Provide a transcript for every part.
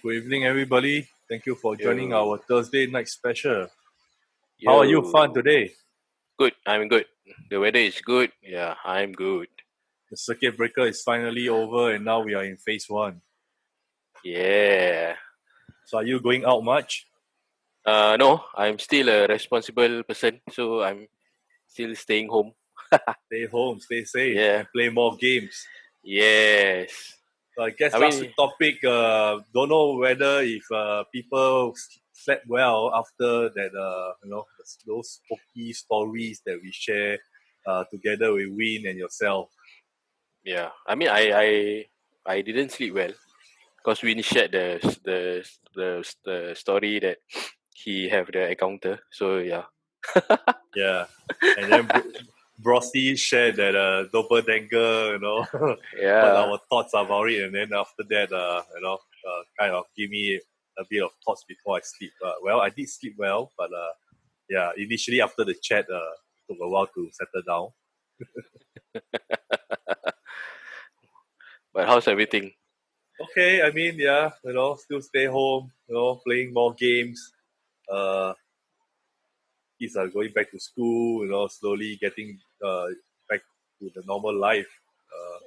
Good evening, everybody. Thank you for joining Yo. our Thursday night special. How are you, Fan, today? Good. I'm good. The weather is good. Yeah, I'm good. The circuit breaker is finally over, and now we are in phase one. Yeah. So, are you going out much? No, I'm still a responsible person, so I'm still staying home. Stay home, stay safe, Yeah. and play more games. Yes. So I guess I last mean, week topic. Don't know whether if people slept well after that. Those spooky stories that we share together with Win and yourself. yeah. I didn't sleep well because we shared the story that he have the encounter. So yeah. Yeah, and then Brosty shared that doppelganger, what Yeah. our thoughts about it, and then after that, kind of give me a bit of thoughts before I sleep. Well, I did sleep well, but yeah, initially after the chat, took a while to settle down. But how's everything? Okay, I mean, yeah, still stay home, playing more games. Uh, Kids are going back to school, slowly getting back to the normal life. Uh,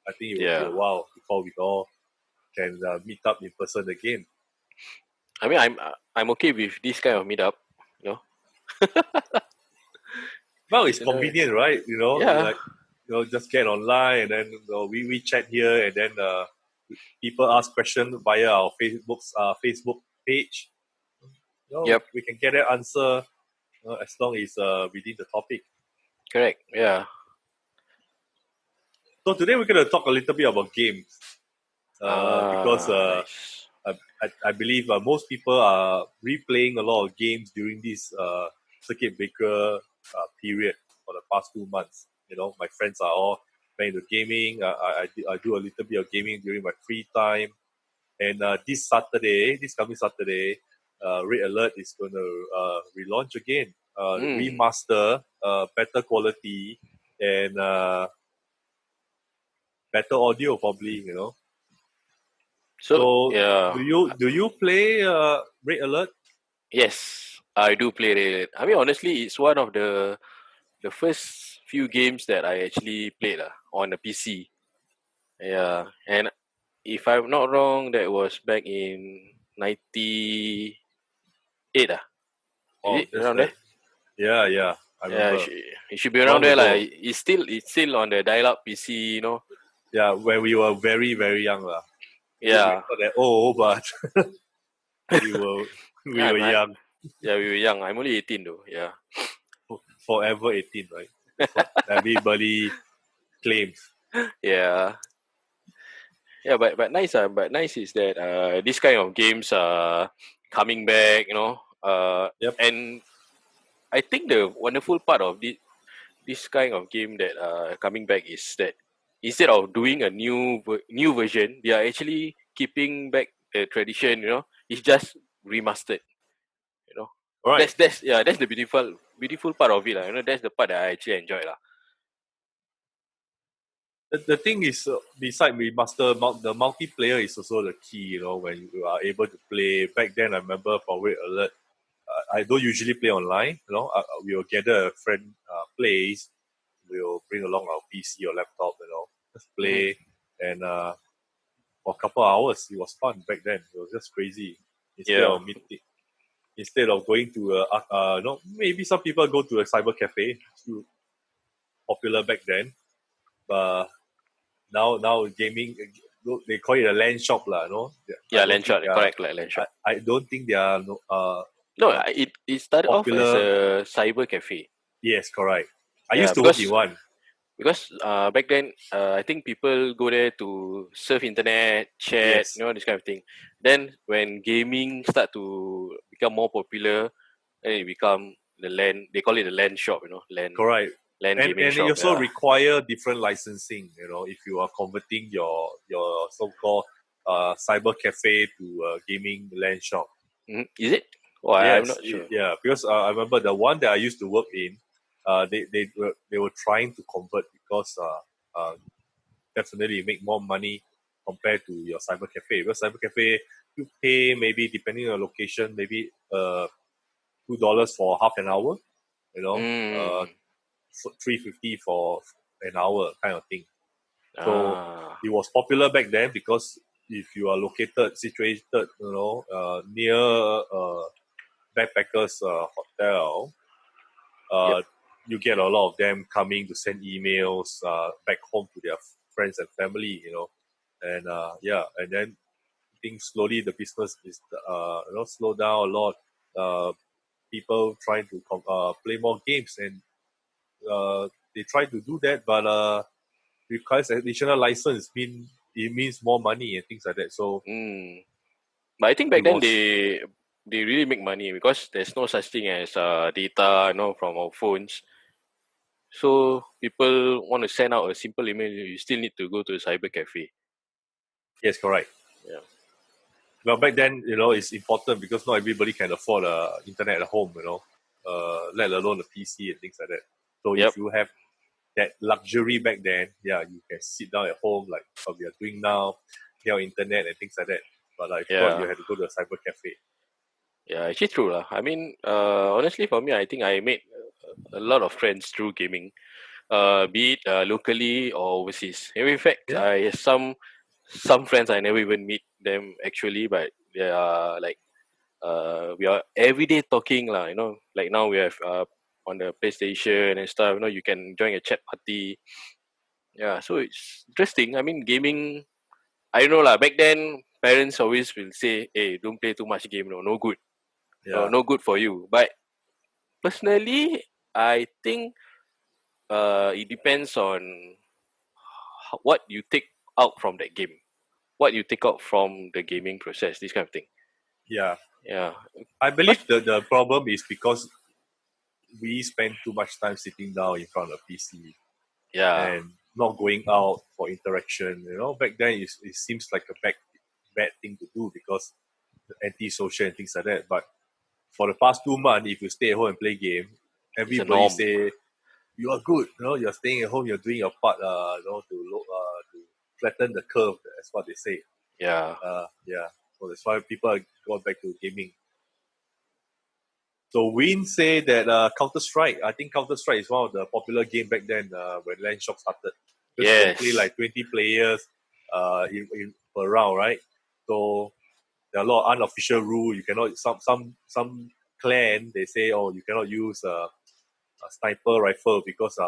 I think it will be a Yeah. while before we all can meet up in person again. I mean, I'm okay with this kind of meetup. You know. Well, it's You know. convenient, right? Yeah. Like just get online and then we chat here and then people ask questions via our Facebook page. Yep. We can get an answer as long as within the topic. Correct. Yeah. So today we're going to talk a little bit about games because Nice. I believe most people are replaying a lot of games during this circuit breaker period for the past 2 months. My friends are all playing the gaming. I do a little bit of gaming during my free time. And this coming Saturday, Red Alert is going to relaunch again, Mm. remaster, better quality, and better audio probably. So So yeah. do you play Red Alert? Yes, I do play it. I mean, honestly, it's one of the first few games that I actually played on a PC. Yeah, and if I'm not wrong, that was back in 98. Is Oh, it that's around there? that. Yeah, I Yeah, remember. it should be around Long there. ago. Like it's still on the dial-up PC. Yeah, when we were very, very young. Lah. We're Yeah. not that old, but we were we Yeah, were young. yeah, we were young. I'm only 18 though. Yeah. Forever 18, right? That's what everybody claims. Yeah. Yeah, but nice. But nice is that this kind of games are coming back. Yep. And I think the wonderful part of this kind of game that coming back is that instead of doing a new version, they are actually keeping back the tradition. It's just remastered. You know, All right. that's the beautiful part of it. That's the part that I actually enjoy lah. The thing is, beside remaster, the multiplayer is also the key. When you are able to play. Back then, I remember for Red Alert, I don't usually play online. We will gather a friend place. We'll bring along our PC or laptop. Just Mm-hmm. play, and for a couple of hours, it was fun back then. It was just crazy. Instead Yeah. of meeting, instead of going to maybe some people go to a cyber cafe. Still popular back then, but now gaming, they call it a LAN shop lah. No, I Yeah, don't land think shot, they are. correct, like land shot. I don't think they are no, No, it started off as popular. a cyber cafe. Yes, correct. I Yeah, used to work in because one. because back then I think people go there to surf internet, chat, Yes, this kind of thing. Then when gaming start to become more popular, then it become the land. They call it the land shop, land correct. land gaming And it shop. also Yeah. require different licensing. If you are converting your so-called cyber cafe to a gaming LAN shop. Is it? Oh, I'm Yes, not sure. yeah. Because I remember the one that I used to work in, they were trying to convert because definitely make more money compared to your cyber cafe. Because cyber cafe, you pay maybe depending on location, maybe $2 for half an hour, you know, Mm. $3.50 for an hour kind of thing. So Ah. it was popular back then because if you are located, situated, near backpackers hotel, Yep. you get a lot of them coming to send emails back home to their friends and family, and and then I think slowly the business is slow down a lot. People trying to play more games, and they try to do that, but requires additional license. It means more money and things like that. So Mm. But I think it back then was they really make money because there's no such thing as data, from our phones. So people want to send out a simple email, you still need to go to a cyber cafe. yes, correct. Yeah. Well, back then, it's important because not everybody can afford internet at home, let alone a PC and things like that. So Yep. if you have that luxury back then, yeah, you can sit down at home like what we are doing now, get on internet and things like that. But if not, you Yeah. had to go to a cyber cafe. Yeah, actually true lah. I mean, honestly for me, I think I made a lot of friends through gaming. Be it locally or overseas. In fact, Yeah, I some friends I never even meet them actually, but they are like we are everyday talking lah. Like now we have on the PlayStation and stuff. You can join a chat party. Yeah, so it's interesting. I mean, gaming. I don't know lah. Back then, parents always will say, "Hey, don't play too much game. No good. yeah, No good for you." But personally, I think it depends on what you take out from that game, what you take out from the gaming process, this kind of thing. yeah. Yeah, I because believe the problem is because we spend too much time sitting down in front of PC yeah, and not going out for interaction. Back then it seems like a bad thing to do because anti-social and things like that. But for the past 2 months, if you stay at home and play game, it's a everybody norm. say you are good. You're staying at home, you're doing your part. To flatten the curve. That's what they say. Yeah, Yeah. So that's why people are going back to gaming. So Win say that Counter Strike. I think Counter Strike is one of the popular game back then when LANShop started because you can play yes, like 20 players per round, right? So there are a lot of unofficial rule. You cannot some clan they say, oh, you cannot use a sniper rifle because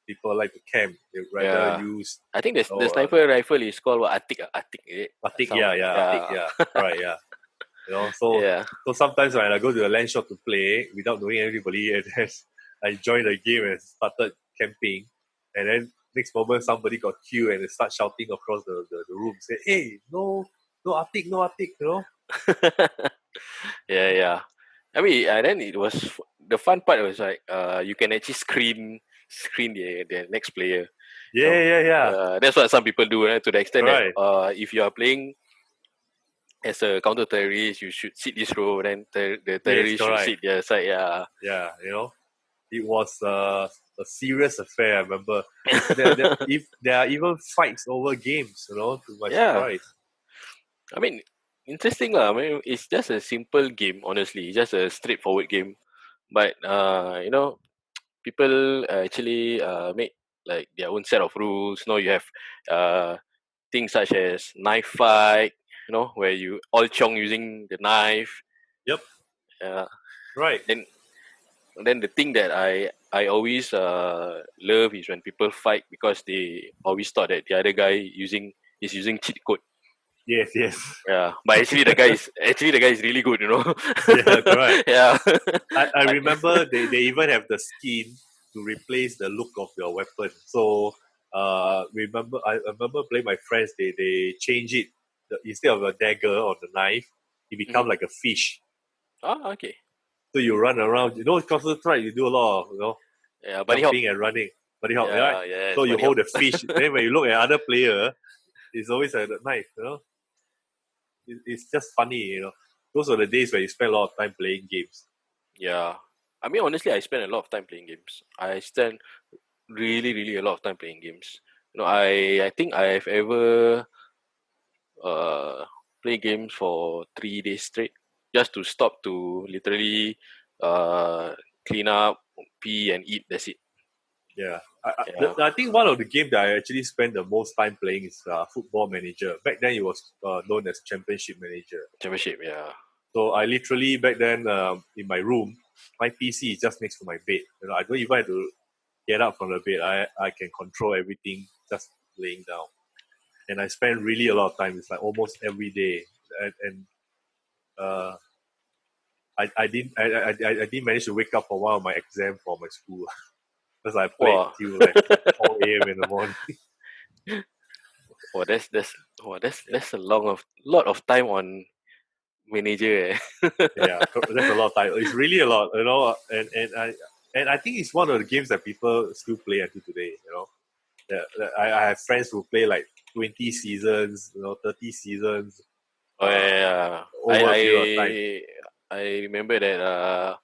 people like to camp. They rather yeah. use I think the sniper rifle is called what? Atik, Atik, is it? Atik, Some, Atik, yeah, right, yeah. So yeah. sometimes when I go to the LAN shop to play without knowing anybody, and then I joined the game and started camping, and then next moment somebody got killed and they start shouting across the room, say, "Hey, no Atik, no Atik," Yeah, yeah. I mean, then it was the fun part was like you can actually screen the next player. Yeah, yeah, yeah, That's what some people do, to the extent that right. if you are playing as a counter terrorist, you should sit this row, then the Yes, terrorist should correct. sit the other side. Yeah, Yeah, it was a serious affair. I remember if there are even fights over games, to my yeah. surprise. I mean, interesting lah. I mean, it's just a simple game. Honestly, it's just a straightforward game. But people actually make like their own set of rules. You have uh things such as knife fight. Where you all chong using the knife. Yep, Uh, right. then then the thing that I always love is when people fight because they always thought that the other guy is using cheat code. Yes, yes. Yeah, but actually the guy is really good. Yeah, correct. Yeah. I I, remember they even have the skin to replace the look of your weapon. So I remember playing my friends, they change it. Instead of a dagger or the knife, it become Mhm. like a fish. Okay. So you run around. Counter Strike, you do a lot of Yeah, buddy hop. jumping and running. Buddy hop, right? Yeah, yes, So you buddy hop. hold the fish. Then when you look at other player, it's always a knife. It's just funny. Those are the days where you spend a lot of time playing games. Yeah. I mean, honestly, I spend a lot of time playing games. I spend really, really a lot of time playing games. I think I have ever uh play games for 3 days straight just to stop to literally clean up, pee and eat. That's it. Yeah. Yeah, I think one of the games that I actually spend the most time playing is Football Manager. Back then, it was known as Championship Manager. championship. Yeah. So I literally back then in my room, my PC is just next to my bed. You know, I don't even have to get up from the bed. I can control everything just laying down, and I spend really a lot of time. It's like almost every day, and uh, I didn't manage to wake up for one of my exams for my school because I played Wow. till like 4 a.m. in the morning. Oh, that's a lot of time on manager. Yeah, that's a lot of time. It's really a lot, you know. And I think it's one of the games that people still play until today. You know, I have friends who play like 20 seasons, 30 seasons Oh uh, yeah, over a period of time. I remember that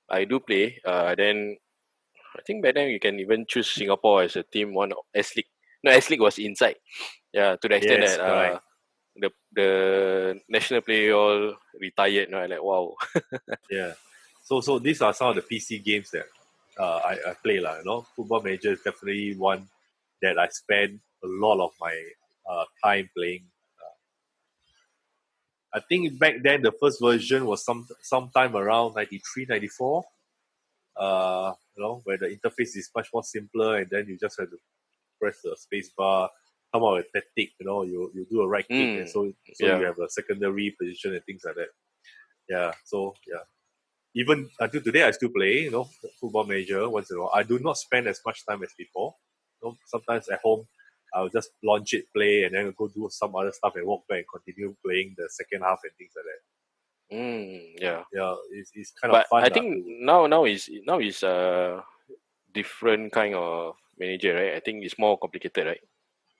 I do play. Then I think back then you can even choose Singapore as a team. One S League. No, S League was inside. Yeah, to the extent Yes, that correct. the national player all retired. No, I like wow. Yeah. So these are some of the PC games that I play lah. You know, Football Manager is definitely one that I spend a lot of my time playing. I think back then the first version was sometime around 93, 94. Where the interface is much more simpler, and then you just have to press the space bar, come out with tactic. You do a right click, and so you Yeah. have a secondary position and things like that. Yeah. So yeah, even until today, I still play. Football Manager once in a while. I do not spend as much time as before. Sometimes at home, I'll just launch it, play, and then go do some other stuff and walk back and continue playing the second half and things like that. Yeah. Yeah, it's kind of But fun I lah think to. now is a different kind of manager, right? I think it's more complicated, right?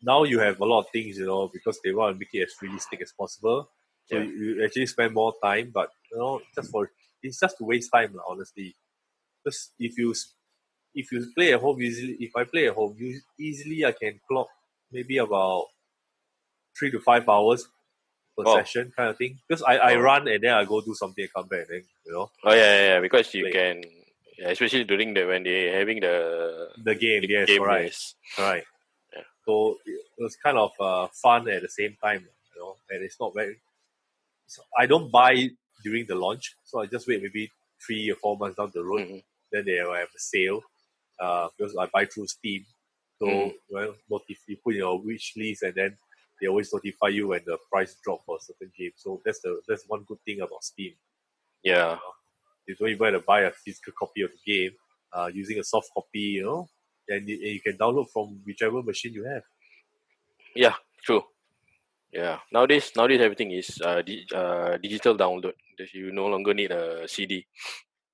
Now you have a lot of things, because they want to make it as realistic as possible. So Yeah. you actually spend more time, but it's just to waste time, honestly. Because if you play at home, usually if I play at home, easily I can clock maybe about 3 to 5 hours per Oh. session kind of thing. Because I Oh. run and then I go do something and come back and then Oh yeah. Because you play can, yeah, especially during when they having the game. the Yes, game. correct, Yes. correct. Yeah. So it was kind of fun at the same time, and it's not very. So I don't buy during the launch, so I just wait maybe 3 or 4 months down the road. Mm-hmm. Then they will have a sale, because I buy through Steam. Mm-hmm. So you put in your wish list, and then they always notify you when the price drop for a certain game. So that's one good thing about Steam. Yeah. You don't even have to buy a physical copy of the game. Using a soft copy, and you can download from whichever machine you have. Yeah. True. Yeah. Nowadays everything is digital download. You no longer need a CD.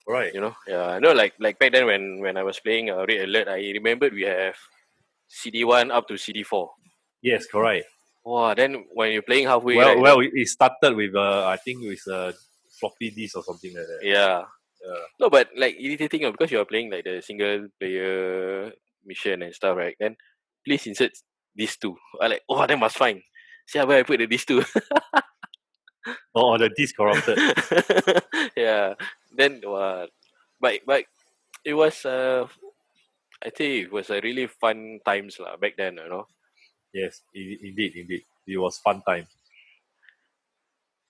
Right. Yeah. I know, like back then when I was playing Red Alert, I remembered we have CD1 up to CD4. Yes, correct. Wow. Then when you're playing halfway, Well, right? well, Then it started with I think with a floppy disk or something like that. yeah. Yeah. No, but like irritating because you are playing like the single player mission and stuff, right? Then please insert these two. I like, oh, that must fine. See where I put these two. Or the disk corrupted. Yeah. Then but it was I think it was a really fun times lah back then, Yes, indeed. It was fun time.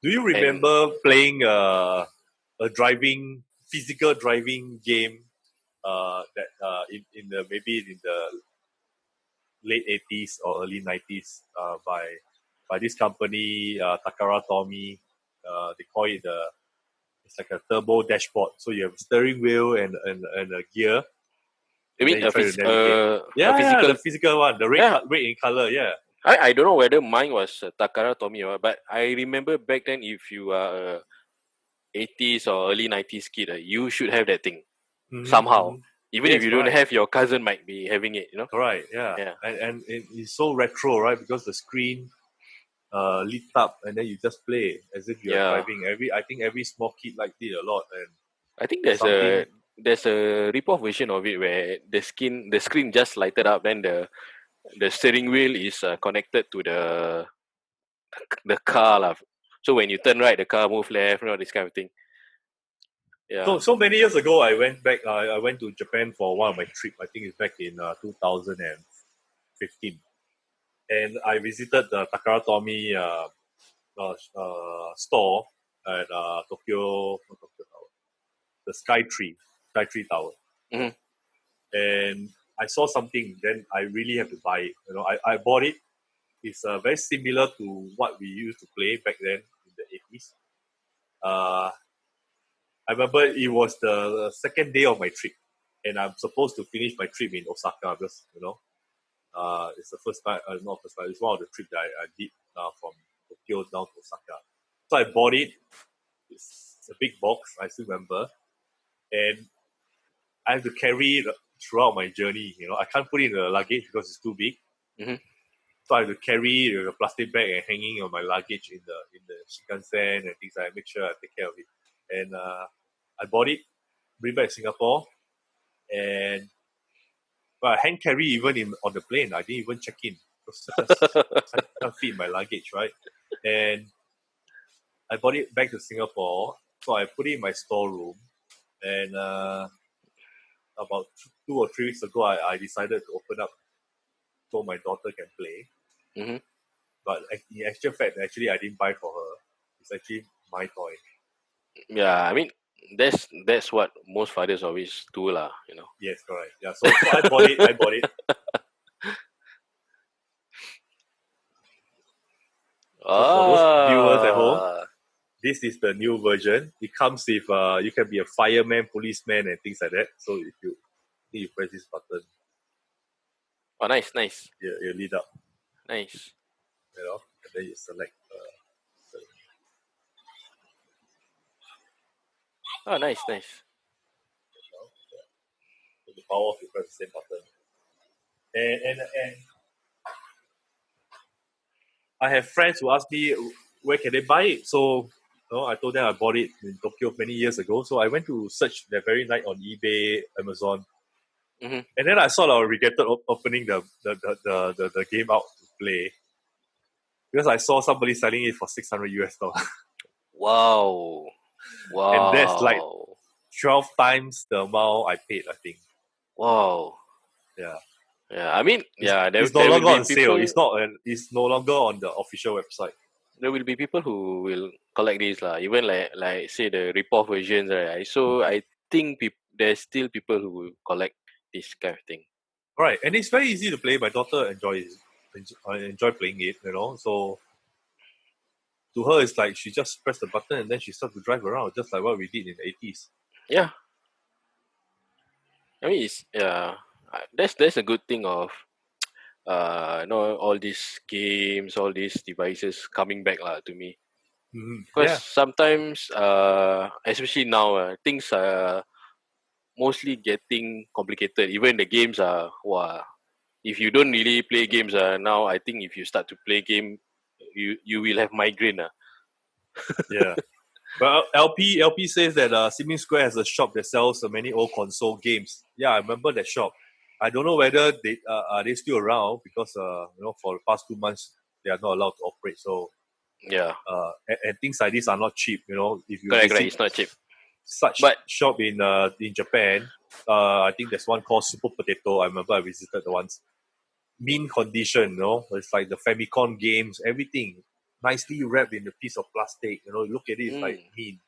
Do you And remember playing a physical driving game that in the maybe in the late 80s or early 90s by this company Takara Tomy. They call it it's like a turbo dashboard. So you have a steering wheel and a gear, you and mean then you try to navigate. a Yeah, physical? the physical one, the Yeah, red in color. Yeah. I don't know whether mine was Takara Tomy or what, but I remember back then if you are a 80s or early 90s kid, you should have that thing somehow. Mm-hmm. Even if Yes, you don't correct. have, your cousin might be having it. Correct, yeah. Yeah. And it's so retro, right? Because the screen lit up and then you just play as if you're Yeah. driving. I think every small kid liked it a lot, and I think there's something. a rip-off version of it where the screen just lighted up, then the steering wheel is connected to the car lah. So when you turn right, the car move left, this kind of thing. Yeah. So many years ago, I went back. I went to Japan for one of my trip. I think it's back in 2015, and I visited the Takara Tomy store at not Tokyo Tower, the Sky Tree Tower. Mhm. And I saw something. Then I really have to buy it. I bought it. It's very similar to what we used to play back then in the 80s. I remember it was the second day of my trip, and I'm supposed to finish my trip in Osaka because it's the first time, not first time, it's one of the trips that I did from Tokyo down to Osaka. So I bought it. It's a big box, I still remember, and I have to carry it throughout my journey. I can't put it in the luggage because it's too big. Mhm. So I have to carry it with a plastic bag and hanging on my luggage in the Shinkansen and things like that. Make sure I take care of it. And I bought it, bring back to Singapore, and I hand carry even on the plane. I didn't even check in because I just can't fit in my luggage, right? And I brought it back to Singapore, so I put it in my storeroom. And about 2 or 3 weeks ago, I decided to open up so my daughter can play. Mhm. But in actual fact, actually, I didn't buy for her. It's actually my toy. Yeah, I mean that's what most fathers always do lah. Yes, correct. Yeah, so I bought it. I bought it. So for those viewers at home, Ah, this is the new version. It comes with you can be a fireman, policeman, and things like that. So if you press this button, oh, nice, nice, you lead up, nice. and then you select. Oh, nice, nice. With the power off, you press the same button. And I have friends who ask me where can they buy it. So I told them I bought it in Tokyo many years ago. So I went to search that very night on eBay, Amazon, Mhm. and then I sort of regretted opening the game out to play because I saw somebody selling it for $600. Wow, And that's like wow, 12 times the amount I paid, I think. wow. Yeah. Yeah, I mean, It's, yeah, there it's no there will longer be on sale. people. It's no longer on the official website. There will be people who will collect these lah. Even like say the rip-off versions, right? So I think there's still people who will collect this kind of thing. Right. And it's very easy to play. My daughter enjoy playing it, So to her, it's like she just press the button and then she starts to drive around, just like what we did in the 80s. Yeah, I mean that's a good thing of all these games, all these devices coming back lah to me. Mm-hmm. Because Yeah. sometimes, especially now, things are mostly getting complicated. Even the games are, wow. If you don't really play games, now I think if you start to play game, you will have migraine. Yeah. But LP says that Simming Square has a shop that sells many old console games. Yeah, I remember that shop. I don't know whether they are they still around because for the past 2 months they are not allowed to operate. So Yeah, and things like this are not cheap. If you correct, correct. visit It's not cheap, such but shop in Japan, I think there's one called Super Potato. I remember I visited the ones. Mint condition, it's like the Famicom games, everything nicely wrapped in a piece of plastic. You look at it, it's like mint.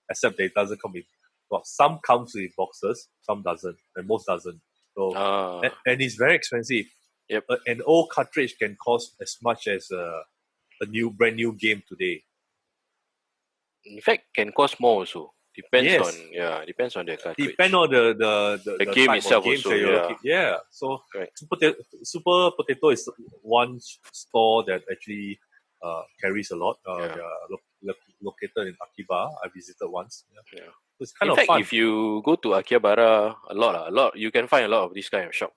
Except that it doesn't come with. Well, some comes with boxes, some doesn't, and most doesn't. So and it's very expensive. yep. An old cartridge can cost as much as a brand new game today. In fact, can cost more also. Yes, Depends on the cartridge. depend on the game type of itself games also, that you're yeah. looking. Yeah, so Correct. Super Potato is one store that actually carries a lot. Yeah. They are located in Akiba. I visited once. Yeah. So it's kind In of fact, fun. if you go to Akihabara, a lot, you can find a lot of this kind of shop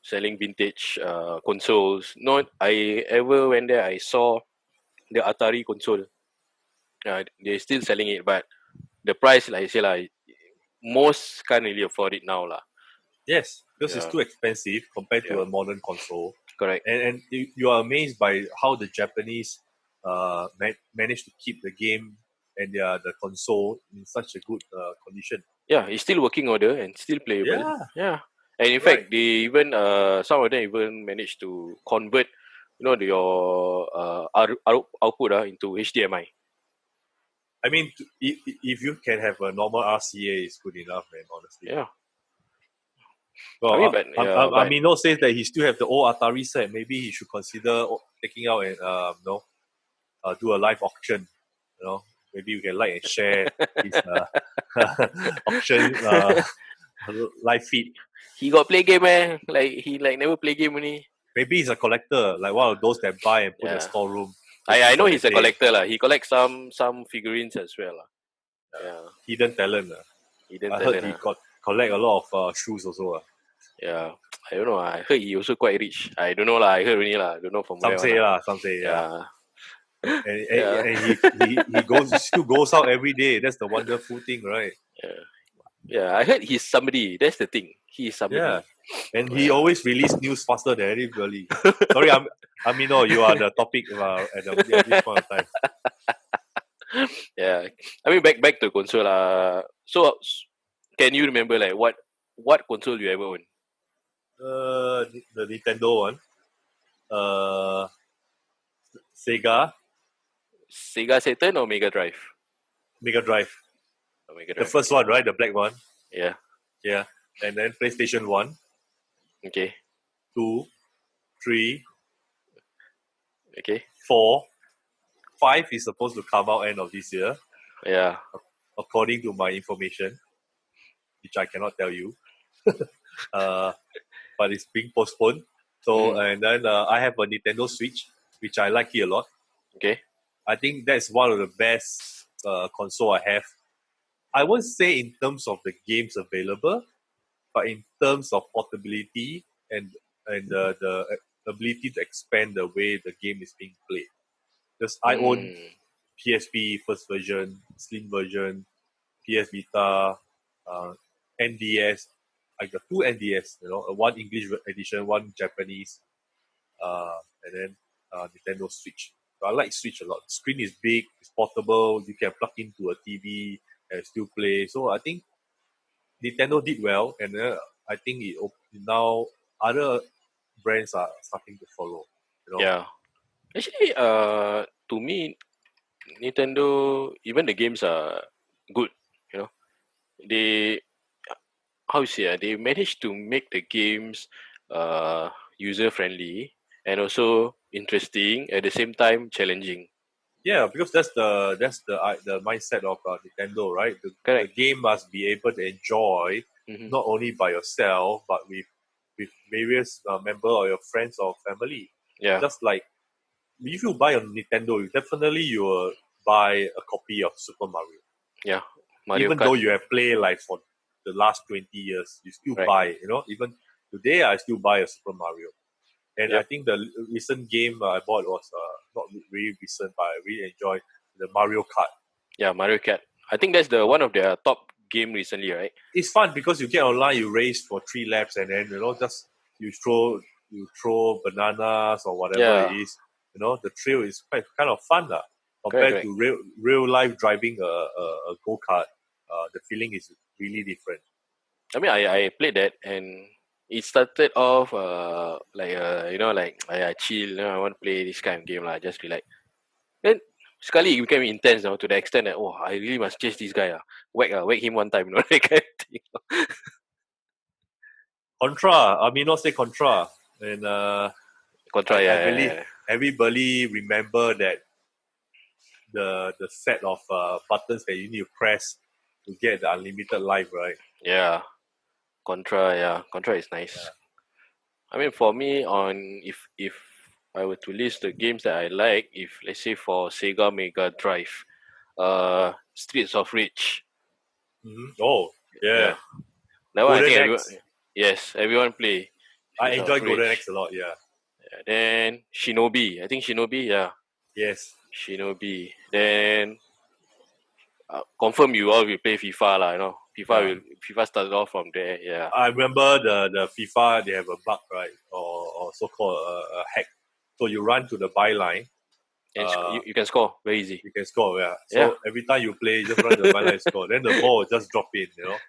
selling vintage consoles. Not I ever went there, I saw the Atari console. They're still selling it, but the price, like I say, most can't really afford it now, lah. Yes, because it's Yeah, too expensive compared to yeah, a modern console. correct. And you are amazed by how the Japanese managed to keep the game and the console in such a good condition. Yeah, it's still working order and still playable. Yeah, Yeah. And in right. fact, they even some of them even managed to convert, your output into HDMI. I mean, if you can have a normal RCA, it's good enough, man. Honestly. Yeah. I mean, Well, but yeah, but Amino says that he still have the old Atari set. Maybe he should consider taking out and do a live auction. You know, maybe we can like and share his auction live feed. he got play game, like he like never play game only. Maybe he's a collector, like one of those that buy and put in a Yeah. storeroom. I know for he's that a day. collector lah. He collects some figurines as well lah. Yeah. Hidden talent. He didn't I tell heard it. he collect a lot of shoes also. Yeah. I don't know. I heard he also quite rich. I don't know lah. I heard only lah. Don't know from Some where. say lah, some say yeah. Yeah. And he still goes out every day. That's the wonderful thing, right? Yeah. I heard he's somebody. That's the thing. He's somebody. Yeah. And he Yeah. always release news faster than anybody. Sorry, Amino, you are the topic at this point of time. Yeah. I mean, back to console. So, can you remember like what console you ever own? The Nintendo one. Sega, Sega Saturn or Mega Drive? Mega Drive. Oh, Mega The Drive. first one, right? The black one. Yeah. Yeah. And then PlayStation 1, Okay. 2, 3, Okay. 4. 5 is supposed to come out end of this year, Yeah. according to my information, which I cannot tell you. But it's being postponed. So, and then I have a Nintendo Switch, which I like it a lot. Okay. I think that's one of the best console I have. I won't say in terms of the games available, but in terms of portability and the ability to expand the way the game is being played. Because I own PSP first version, Slim version, PS Vita, NDS. I got 2 NDS, one English edition, one Japanese, and then Nintendo Switch. So I like Switch a lot. The screen is big, it's portable, you can plug into a TV and still play. So I think Nintendo did well, and I think now other brands are starting to follow. Yeah. Actually, to me, Nintendo, even the games are good. They, how you say, they managed to make the games user friendly and also interesting at the same time challenging. Yeah, because that's the mindset of Nintendo, right? The game must be able to enjoy not only by yourself but with various members or your friends or family. Yeah. Just like if you buy a Nintendo, you will buy a copy of Super Mario. Yeah. Mario Even Kart. though you have played like for the last 20 years, you still buy. Even today I still buy a Super Mario. And I think the recent game I bought was not really recent, but I really enjoyed the Mario Kart. Yeah, Mario Kart. I think that's the one of their top game recently, right? It's fun because you get online, you race for 3 laps, and then just you throw bananas or whatever it is. The thrill is kind of fun compared to real life driving a go kart. The feeling is really different. I mean, I played that and it started off like I chill, I want to play this kind of game lah, just relax. Then sekali it became intense to the extent that I really must chase this guy whack him one time, that kind of thing. Contra, I mean not say Contra, and Contra, I believe everybody remember that the set of buttons that you need to press to get the unlimited life, right? Yeah, Contra is nice. Yeah. I mean, for me, if I were to list the games that I like, if let's say for Sega Mega Drive, Streets of Rage. Mm-hmm. Oh, yeah. That one, I think everyone play. I enjoy Golden Axe a lot, yeah. Then Shinobi. I think Shinobi, yeah. Yes. Shinobi. Then confirm you all will play FIFA lah, FIFA started off from there, yeah. I remember the FIFA, they have a bug, right? Or so-called a hack. So you run to the byline, And you can score very easy. You can score, yeah. So Yeah. every time you play, just run the byline score. Then the ball will just drop in,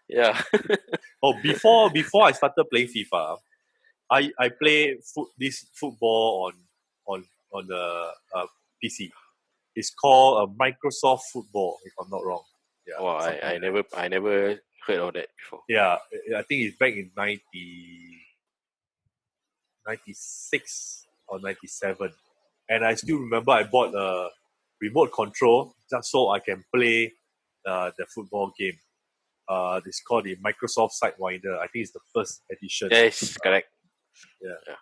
Yeah. Oh, before I started playing FIFA, I play this football on the PC. It's called Microsoft Football, if I'm not wrong. Yeah, Well, something I like that. I never heard of that before. Yeah, I think it's back in 96 or 97. And I still remember I bought a remote control just so I can play the football game. It's called the Microsoft Sidewinder. I think it's the first edition. Yes, correct. Yeah. Yeah.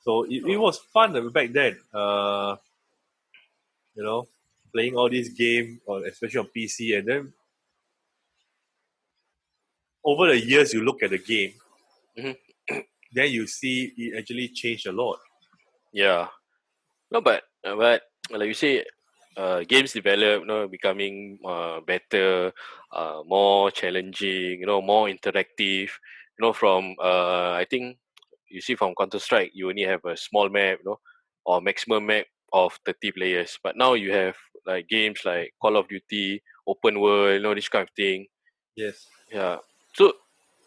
So it was fun back then. Playing all these games, especially on PC, and then over the years you look at the game, Mhm. then you see it actually changed a lot. Yeah. No, but like you say, games develop, becoming better, more challenging, more interactive. From I think you see from Counter Strike, you only have a small map, or maximum map of 30 players. But now you have like games like Call of Duty, open world, this kind of thing. Yes, Yeah. So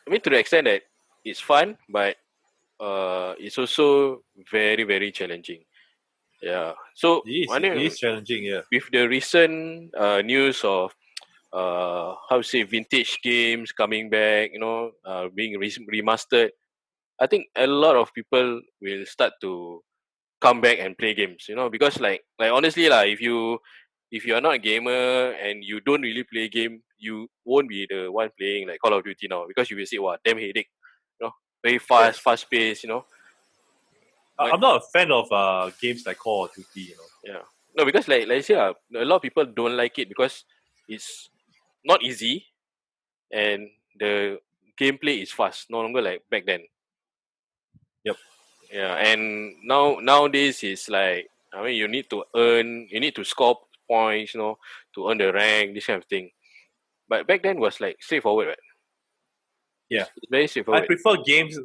I mean, to the extent that it's fun, but it's also very very challenging. Yeah. So I it think is challenging. Yeah, with the recent news of how to say vintage games coming back, being remastered, I think a lot of people will start to come back and play games. Because like honestly lah, if you are not a gamer and you don't really play game, you won't be the one playing like Call of Duty now because you will say, wow, damn headache, very yes. fast paced, But I'm not a fan of games like Call of Duty. yeah. No, because like I say, a lot of people don't like it because it's not easy and the gameplay is fast, no longer like back then. Yep. Yeah, and nowadays it's like I mean you need to score points, to earn the rank, this kind of thing. But back then was like straightforward, right? Yeah, It's very I straightforward. prefer games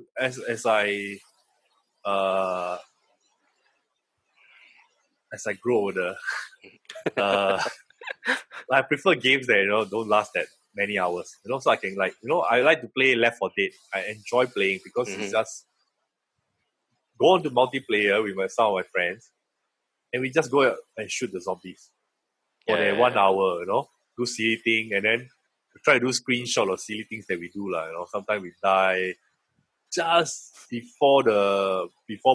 uh, as I grow older. uh, I prefer games that don't last that many hours. So I can I like to play Left 4 Dead. I enjoy playing because it's Mm-hmm. just go on to multiplayer with some of my friends, and we just go out and shoot the zombies for that Yeah, 1 hour. Do silly thing, and then try to do screenshot of silly things that we do lah. Sometimes we die just before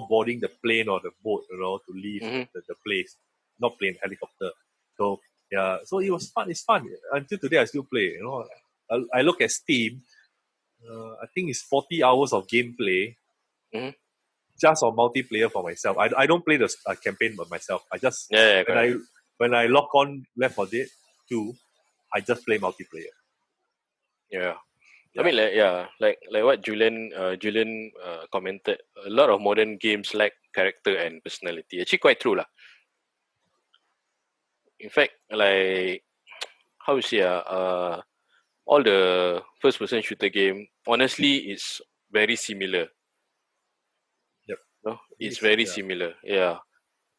boarding the plane or the boat. To leave mm-hmm. the place, not plane, helicopter. So yeah, so it was fun. It's fun until today. I still play. I look at Steam. I think it's 40 hours of gameplay Mm-hmm. just on multiplayer for myself. I don't play the campaign by myself. I just Yeah, when correct. I log on Left 4 Dead 2, I just play multiplayer. Yeah. I Yeah, mean, like what Julian commented. A lot of modern games lack character and personality. Actually, quite true lah. In fact, like how you say all the first person shooter game, honestly, it's very similar. yep. No, It it's is. very Yeah, similar. Yeah,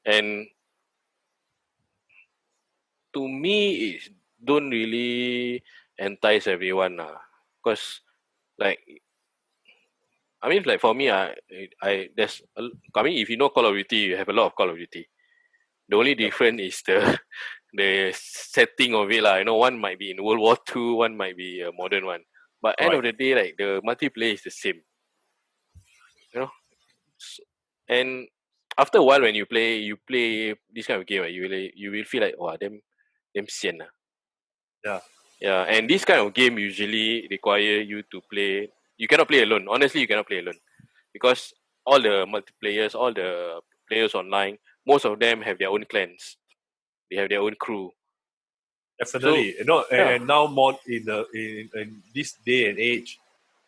and to me, it don't really entice everyone lah. Cause like I mean, like for me, I mean, if you know Call of Duty, you have a lot of Call of Duty. The only yep. difference is the the setting of it lah. One might be in World War II, one might be a modern one. But end Right. of the day, like the multiplayer is the same. You know, S- and after a while when you play this kind of game, right, you will feel like wow, them sian lah. Yeah. Yeah, and this kind of game usually require you to play. You cannot play alone. Honestly, you cannot play alone because all the multiplayers, all the players online, most of them have their own clans. They have their own crew. So Definitely. yeah. And now more in this day and age,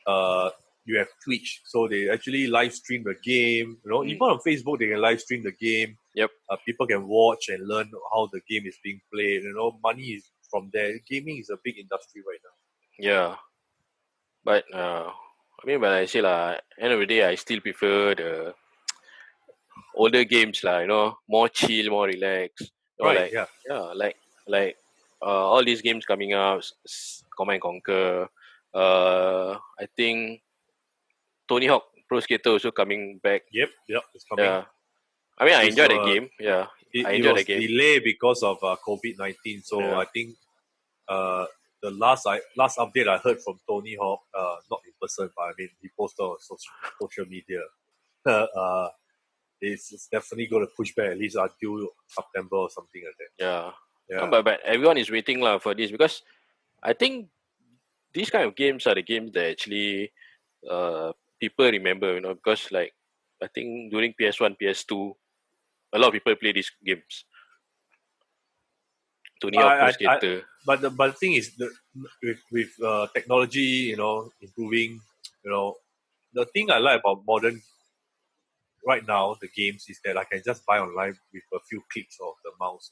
uh, you have Twitch, so they actually live stream the game. Even Mm, on Facebook, they can live stream the game. yep. People can watch and learn how the game is being played. Money is from there. Gaming is a big industry right now. Yeah. But but I say lah, end of the day, I still prefer the older games lah, more chill, more relaxed. Right, yeah. Like all these games coming out, Command and Conquer. I think Tony Hawk Pro Skater also coming back. Yep, it's coming. Yeah, I mean I It's, enjoyed the game. Yeah, I it enjoyed the was game. delayed because of COVID-19. So Yeah. I think the last update I heard from Tony Hawk, not in person, but I mean he posted on social media. It's definitely going to push back at least until September or something like that. Yeah. Yeah. But everyone is waiting lah for this because I think these kind of games are the games that actually people remember, because like I think during PS1, PS2, a lot of people play these games. Tony Hawk Pro Skater. But the thing is, with technology, improving, the thing I like about modern right now the games is that I can just buy online with a few clicks of the mouse.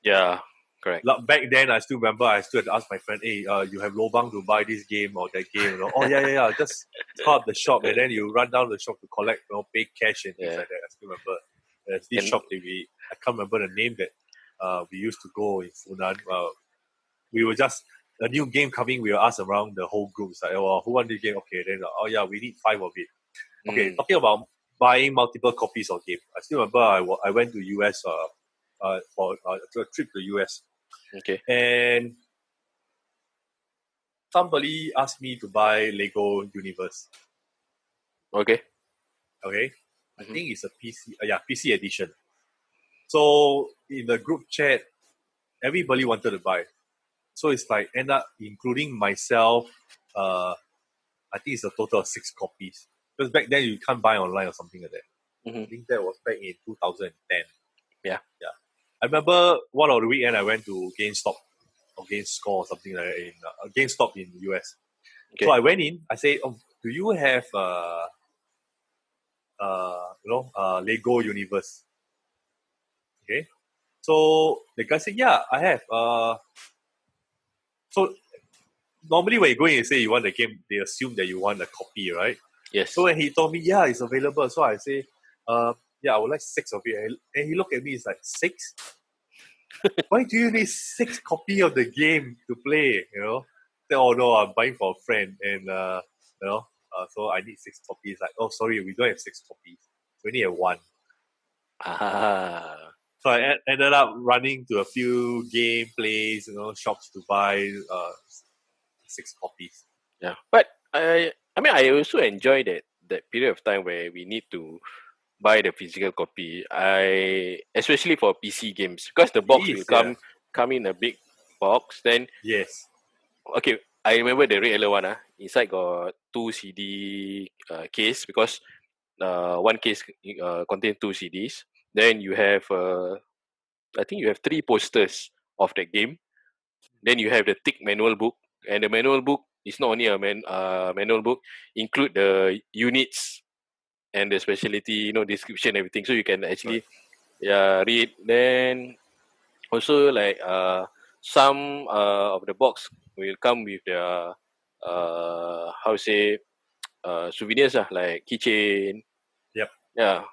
Yeah, correct. Like back then, I still remember I still had to ask my friend, "Hey, you have lobang to buy this game or that game?" Oh yeah. Just call up the shop and then you run down the shop to collect, pay cash and things like that. I still remember there's this shop that I can't remember the name that we used to go in Funan. We were just a new game coming. We will ask around the whole group. It's like, oh, who want this game? Okay, then oh yeah, we need 5 of it. Okay, talking about buying multiple copies of game. I still remember I went to US for a trip to US. Okay. And somebody asked me to buy Lego Universe. Okay. I think it's a PC. PC edition. So in the group chat, everybody wanted to buy. So it's like end up including myself. I think it's a total of 6 copies. Because back then you can't buy online or something like that. I think that was back in 2010. Yeah. I remember one of the weekend I went to GameStop or GameScore or something like that in GameStop in US. Okay. So I went in. I said, "Oh, do you have Lego Universe?" Okay. So the guy said, "Yeah, I have." So normally when you go in and say you want the game, they assume that you want a copy, right? Yes. So when he told me, "Yeah, it's available," so I say, "Yeah, I would like 6 of it." And he looked at me, he's like, 6? Why do you need 6 copies of the game to play? Say, "Oh no, I'm buying for a friend," and so I need 6 copies. Like, "Oh, sorry, we don't have 6 copies. We only have 1." So I ended up running to a few game plays, shops to buy 6 copies. Yeah, but I mean I also enjoy that period of time where we need to buy the physical copy. Especially for PC games because the box will come in a big box. Then yes. Okay, I remember the red yellow one. Inside got 2 CD case because one case contain 2 CDs. Then you have I think you have 3 posters of the game. Then you have the thick manual book, and the manual book is not only a manual book, include the units and the specialty, description, everything. So you can actually read. Then also like some of the box will come with the souvenirs like keychain. Yep. Yeah.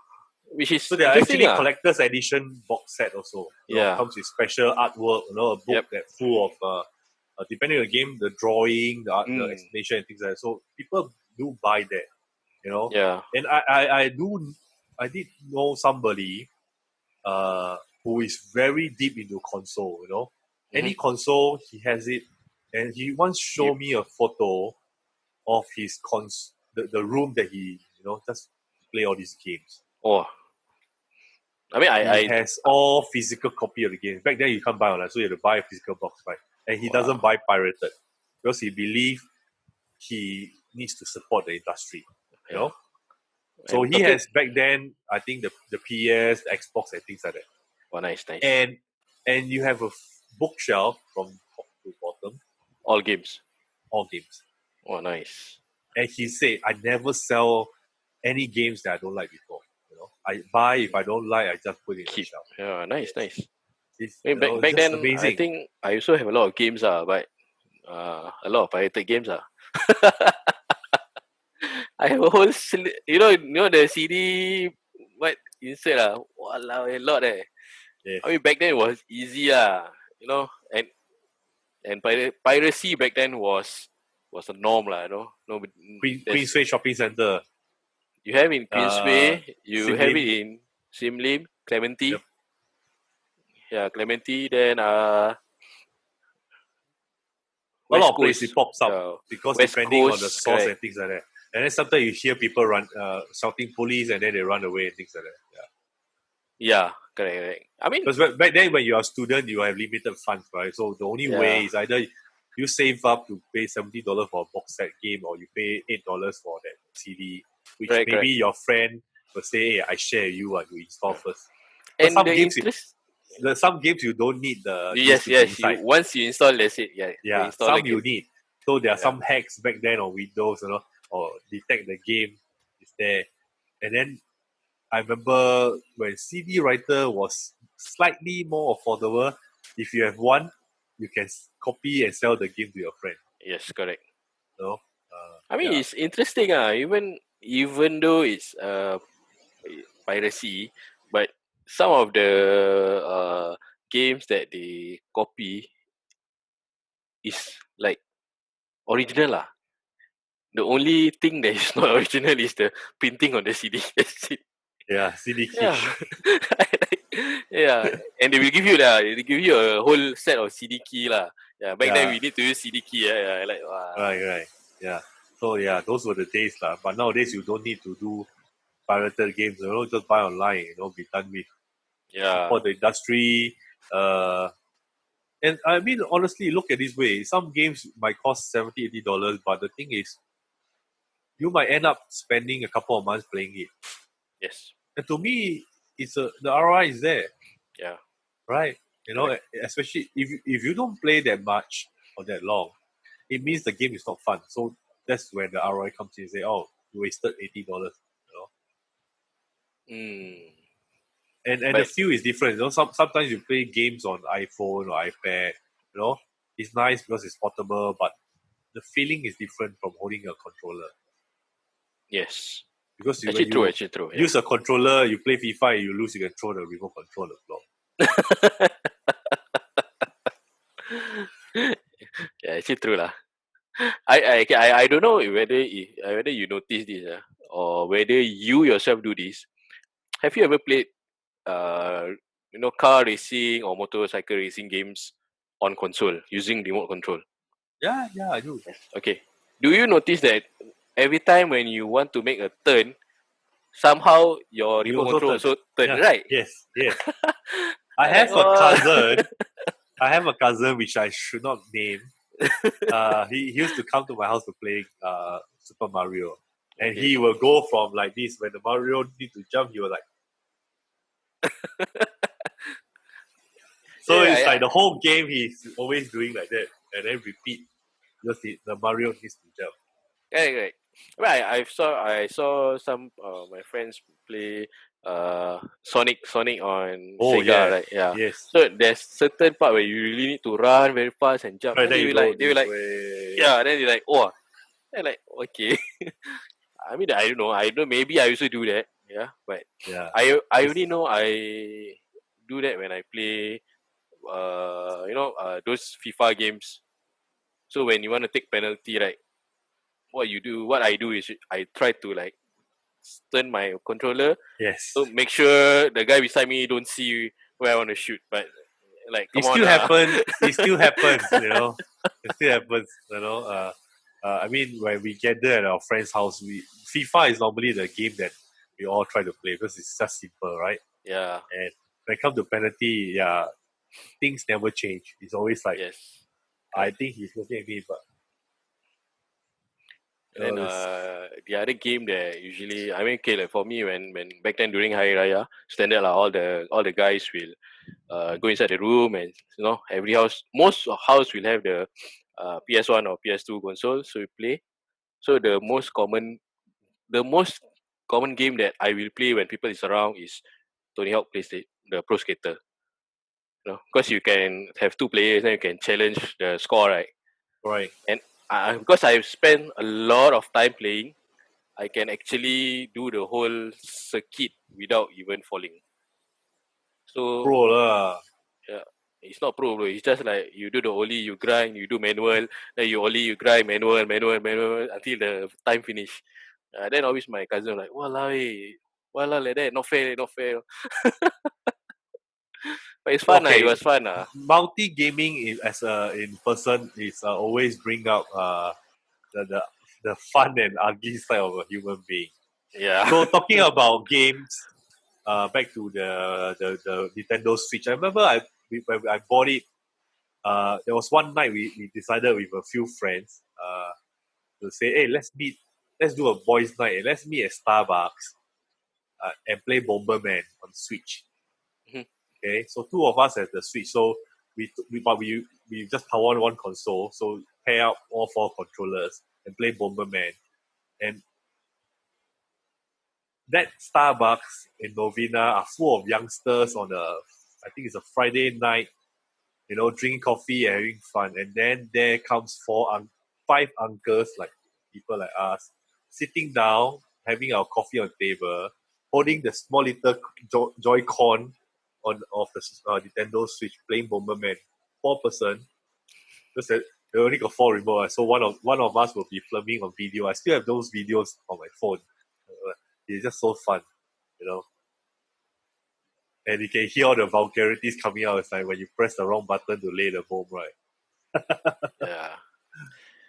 Which is so they are actually collector's edition box set also. It comes with special artwork, a book that's full of depending on the game, the drawing, the art, the explanation and things like that. So people do buy that, Yeah. And I did know somebody who is very deep into console, Any console, he has it. And he once showed me a photo of his the room that he, just play all these games. Oh. I mean, he has all physical copy of the game. Back then, you can't buy online, so you have to buy a physical box, right? And he doesn't buy pirated because he believes he needs to support the industry, So he has back then, I think the PS, the Xbox, and things like that. Oh, nice. And you have a bookshelf from top to bottom. All games. Oh, nice. And he said, "I never sell any games that I don't like before. I buy, if I don't like, I just put it in the shelf." Yeah, nice. Back then, amazing. I think I also have a lot of games, but a lot of pirated games. I have a whole, the CD, insert walao, a lot Yes. I mean, back then it was easy and piracy back then was a norm No, there's Queensway Shopping Centre. you have in Queensway, you Sim have Lim. it in Sim Lim, Clementi. Yep. Yeah, Clementi. Then A West lot of places Coast. it pops up Yeah, because West depending on the Coast, source correct. and things like that. And then sometimes you hear people shouting police and then they run away and things like that. Yeah. Yeah, correct. I mean, Because back then when you are a student, you have limited funds, right? So the only way yeah, is either you save up to pay $70 for a box set game, or you pay $8 for that CD, which maybe correct. your friend will say, "Hey, I share you, and you install first." But And the interest. some games you don't need the this Yes, to be yes. You inside. once you install, that's it. Yeah, the Yeah, installer some you can. need. So there are Yeah. some hacks back then on Windows, or detect the game is there. And then I remember when CD writer was slightly more affordable. If you have one, you can copy and sell the game to your friend. Yes, correct. You know? I mean, Yeah. it's interesting. Even though it's piracy, but some of the games that they copy is like original lah. The only thing that is not original is the printing on the CD. That's it. Yeah, CD key. Yeah, yeah. And they give you a whole set of CD key lah. Yeah, back then Yeah, we need to use CD key. Yeah, like wow. right. Yeah. So yeah, those were the days lah. But nowadays you don't need to do pirated games. Just buy online. Be done with. Yeah. Support the industry. And I mean, honestly, look at this way. Some games might cost $70, $80, but the thing is, you might end up spending a couple of months playing it. Yes. And to me, the ROI is there, Yeah. right? Especially if you don't play that much or that long, it means the game is not fun. So that's where the ROI comes in. Say, oh, you wasted $80. Mm. And the But feel is different. Sometimes you play games on iPhone or iPad. It's nice because it's portable, but the feeling is different from holding a controller. yes, Because when actually true. you Actually true. Yeah. use a controller, you play FIFA, you lose, you can throw the remote control on the floor. Yeah, actually true lah. I don't know whether you notice this or whether you yourself do this. Have you ever played car racing or motorcycle racing games on console using remote control? Yeah, I do. Okay. Do you notice that every time when you want to make a turn, somehow your You remote also control turn. also turn, Yeah. right? Yes. I Like, have a cousin. I have a cousin which I should not name. He used to come to my house to play Super Mario, and Okay. he will go from like this when the Mario need to jump. He will like. So it's like the whole game he's always doing like that, and then repeat because the Mario needs to jump. Right. Right. I saw some my friends play Sonic on Oh Sega, yeah, right? Yeah. yes. So there's certain part where you really need to run very fast and jump. Right, And then you go this way. yeah. Then you're like, oh, and like okay. I mean, I don't know. Maybe I also do that. Yeah, but Yeah. I only know I do that when I play those FIFA games. So when you want to take penalty, right? What I do is I try to like turn my controller Yes. so make sure the guy beside me don't see where I want to shoot. But like, come It on, still happens. It still happens. It still happens. I mean, when we gather at our friend's house, FIFA is normally the game that we all try to play because it's just simple, right? Yeah. And when it comes to penalty, yeah, things never change. It's always like, Yes. I think he's looking at me, but And then the other game that usually, I mean, okay, like for me when back then during Hari Raya, standard lah, all the guys will go inside the room, and most house will have the PS1 or PS2 console, so we play. So the most common game that I will play when people is around is Tony Hawk PlayStation, the Pro Skater. Because you can have two players, then you can challenge the score, right? right. And because I've spent a lot of time playing, I can actually do the whole circuit without even falling. So Pro lah. yeah, it's not pro, bro. It's just like you do the ollie, you grind, you do manual, then you ollie, you grind, manual until the time finish. Then always my cousin like, walao, walao like that, not fair, not fair. But it's fun, it Okay, was fun. multi gaming in person is always bring up the, the the fun and ugly side of a human being. Yeah. So talking about games, back to the Nintendo Switch. I remember when I bought it. There was one night we decided with a few friends to say, hey, let's do a boys' night, and let's meet at Starbucks and play Bomberman on Switch. Mhm. Okay, so two of us has the Switch, so we just power on one console, so pair up all four controllers and play Bomberman. And that Starbucks in Novena are full of youngsters on I think it's a Friday night, drinking coffee and having fun. And then there comes five uncles, like people like us, sitting down, having our coffee on the table, holding the small little Joy-Con of the Nintendo Switch, playing Bomberman. 4 person. Because they only got 4 remote, so one of us will be filming on video. I still have those videos on my phone. It's just so fun, you know. And you can hear all the vulgarities coming out. It's like when you press the wrong button to lay the bomb, right? Yeah.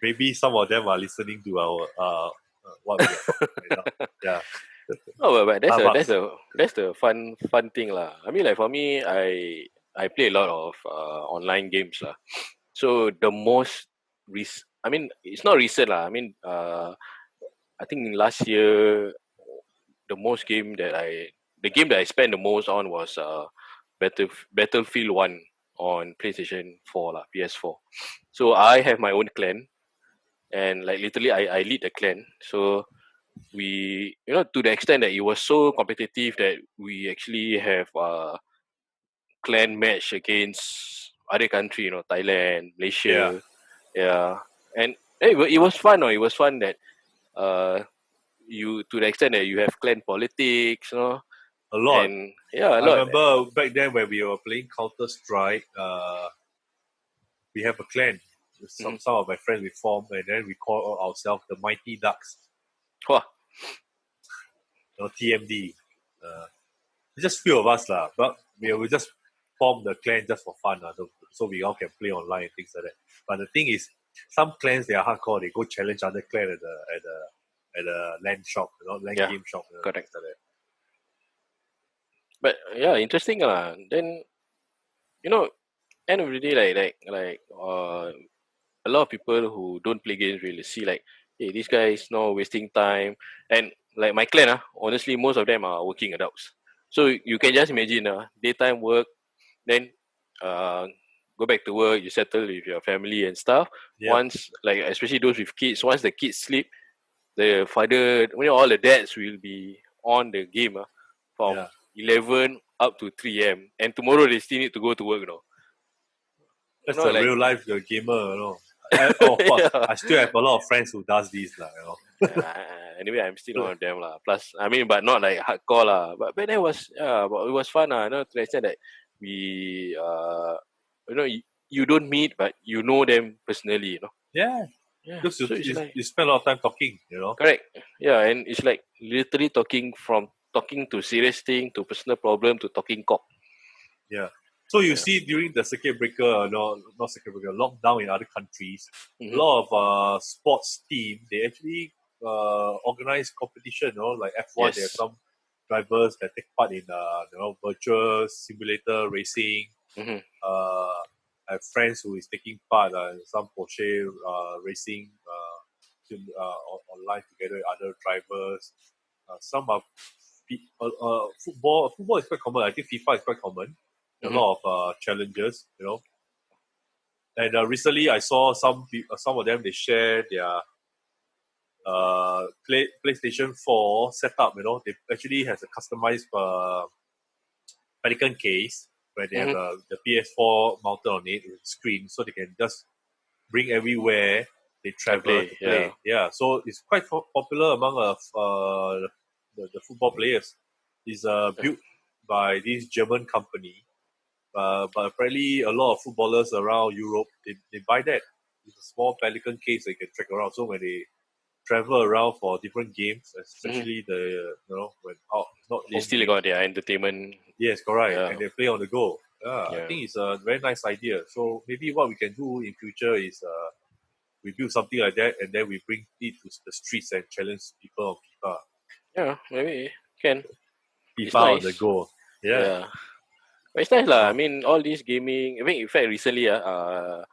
Maybe some of them are listening to our what we are talking right now. Yeah. Oh, but that's Starbucks. that's the fun thing lah. I mean, like for me, I play a lot of online games lah. So the most I mean, it's not recent lah. I mean, I think last year the game that I spent the most on was Battlefield 1 on PlayStation 4 lah, PS4. So I have my own clan, and like literally I lead the clan. So we, to the extent that it was so competitive that we actually have clan match against other country, Thailand, Yeah. Malaysia. Yeah. And it was fun. It was fun that uh you, to the extent that you have clan politics, A lot. and yeah, a I lot. remember back then when we were playing Counter Strike, we have a clan. Mhm. Some of my friends we formed, and then we call ourselves the Mighty Ducks, Wah. TMD. Just few of us lah, but we just form the clan just for fun so we all can play online and things like that. But the thing is, some clans they are hardcore. They go challenge other clan at the LAN shop, LAN Yeah, game shop, correct. things like that. But yeah, interesting lah. Then end of the day, a lot of people who don't play games really see like, hey, this guy is not wasting time. And like my clan, honestly, most of them are working adults. So you can just imagine, daytime work, then uh, go back to work, you settle with your family and stuff. Yeah, Once, like especially those with kids, once the kids sleep, the father, all the dads will be on the game from yeah. 11 up to 3 a.m. And tomorrow they still need to go to work, That's a like real life gamer. Of course, yeah. I still have a lot of friends who does this Anyway, I'm still one of them lah. Plus, I mean, but not like hardcore lah. But that was, but it was fun lah. To the extent that we you don't meet, but you know them personally. Yeah, Yeah. because So it's like you spend a lot of time talking. correct. Yeah, and it's like literally talking to serious thing to personal problem to talking cock. Yeah. So you Yeah. see during the circuit breaker, no, not circuit breaker, lockdown in other countries, a Mm-hmm. lot of sports team they actually organize competition. Like F1, they have Yes. some drivers that take part in virtual simulator racing. Mm-hmm. I have friends who is taking part in some Porsche racing online together with other drivers. Some are football. Football is quite common. I think FIFA is quite common. A Mm-hmm. lot of challenges. And recently I saw some of them they share their PlayStation 4 setup. They actually has a customized Pelican case where they have Mm-hmm. the PS4 mounted on it with screen, so they can just bring everywhere they travel play, to play. Yeah, so it's quite popular among the football players. It's built by this German company, but apparently a lot of footballers around Europe they buy that. It's a small Pelican case they can track around. So when they travel around for different games, Mhm. especially when out not They home still games. got their entertainment. Yes, correct, Yeah, and they play on the go. Yeah, I yeah. think it's a very nice idea. So maybe what we can do in future is we build something like that, and then we bring it to the streets and challenge people on Yeah, maybe can. It's FIFA on the nice. go. Yeah. Yeah. But it's nice lah. I Oh, mean, all this gaming. I mean, in fact, recently, I've